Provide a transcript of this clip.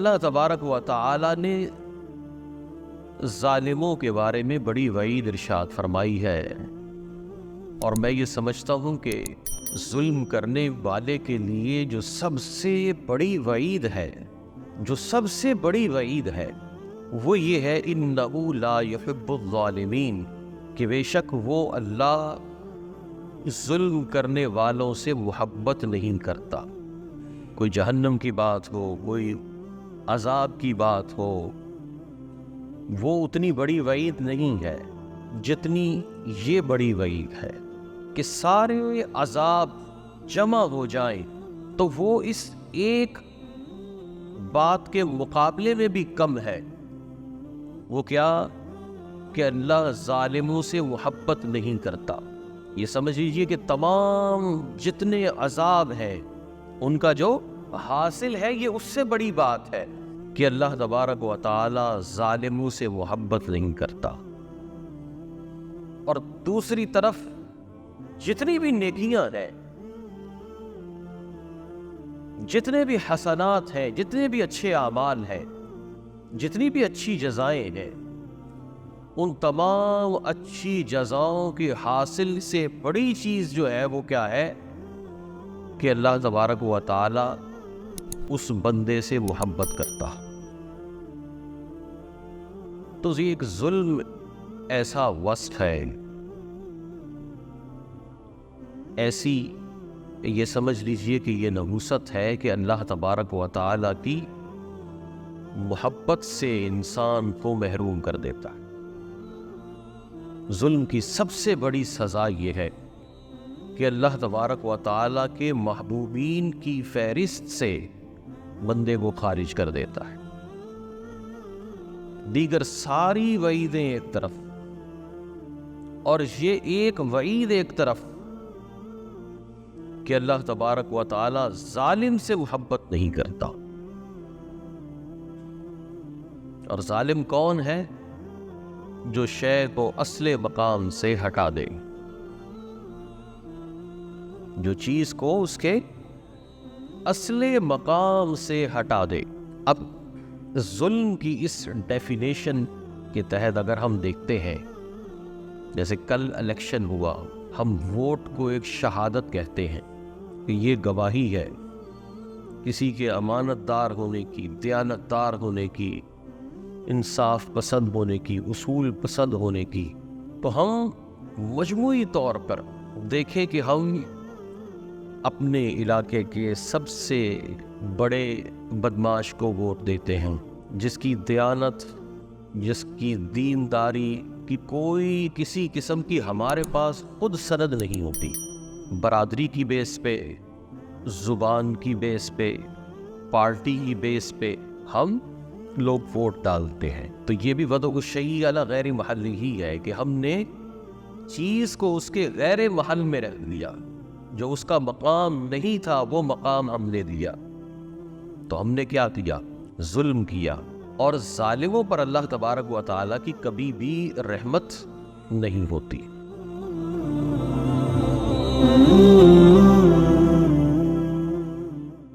اللہ تبارک و تعالی نے ظالموں کے بارے میں بڑی وعید ارشاد فرمائی ہے، اور میں یہ سمجھتا ہوں کہ ظلم کرنے والے کے لیے جو سب سے بڑی وعید ہے، وہ یہ ہے اِنَّهُ لَا يُحِبُّ الظَّالِمِينَ، کہ بے شک وہ اللہ ظلم کرنے والوں سے محبت نہیں کرتا۔ کوئی جہنم کی بات ہو، کوئی عذاب کی بات ہو، وہ اتنی بڑی وعید نہیں ہے جتنی یہ بڑی وعید ہے کہ سارے عذاب جمع ہو جائیں تو وہ اس ایک بات کے مقابلے میں بھی کم ہے۔ وہ کیا؟ کہ اللہ ظالموں سے محبت نہیں کرتا۔ یہ سمجھ لیجئے کہ تمام جتنے عذاب ہیں ان کا جو حاصل ہے یہ اس سے بڑی بات ہے کہ اللہ تبارک و تعالی ظالموں سے محبت نہیں کرتا۔ اور دوسری طرف جتنی بھی نیکیاں ہیں، جتنے بھی حسنات ہیں، جتنے بھی اچھے اعمال ہیں، جتنی بھی اچھی جزائیں ہیں، ان تمام اچھی جزاؤں کی حاصل سے بڑی چیز جو ہے وہ کیا ہے کہ اللہ تبارک و تعالی اس بندے سے محبت کرتا۔ تو یہ ایک ظلم ایسا وصف ہے، ایسی یہ سمجھ لیجئے کہ یہ نحوست ہے کہ اللہ تبارک و تعالی کی محبت سے انسان کو محروم کر دیتا ہے۔ ظلم کی سب سے بڑی سزا یہ ہے کہ اللہ تبارک و تعالی کے محبوبین کی فہرست سے بندے کو خارج کر دیتا ہے۔ دیگر ساری وعیدیں ایک طرف اور یہ ایک وعید ایک طرف کہ اللہ تبارک و تعالی ظالم سے محبت نہیں کرتا۔ اور ظالم کون ہے؟ جو شے کو اصل مقام سے ہٹا دے، جو چیز کو اس کے اصل مقام سے ہٹا دے۔ اب ظلم کی اس ڈیفینیشن کے تحت اگر ہم دیکھتے ہیں، جیسے کل الیکشن ہوا، ہم ووٹ کو ایک شہادت کہتے ہیں کہ یہ گواہی ہے کسی کے امانت دار ہونے کی، دیانت دار ہونے کی، انصاف پسند ہونے کی، اصول پسند ہونے کی۔ تو ہم مجموعی طور پر دیکھیں کہ ہم اپنے علاقے کے سب سے بڑے بدماش کو ووٹ دیتے ہیں، جس کی دیانت، جس کی دینداری کی کوئی کسی قسم کی ہمارے پاس خود سند نہیں ہوتی، برادری کی بیس پہ، زبان کی بیس پہ، پارٹی کی بیس پہ ہم لوگ ووٹ ڈالتے ہیں۔ تو یہ بھی وضع الشیء علی غیر محلی ہی ہے کہ ہم نے چیز کو اس کے غیر محل میں رکھ دیا، جو اس کا مقام نہیں تھا وہ مقام ہم نے دیا۔ تو ہم نے کیا کیا؟ ظلم کیا۔ اور ظالموں پر اللہ تبارک و تعالیٰ کی کبھی بھی رحمت نہیں ہوتی۔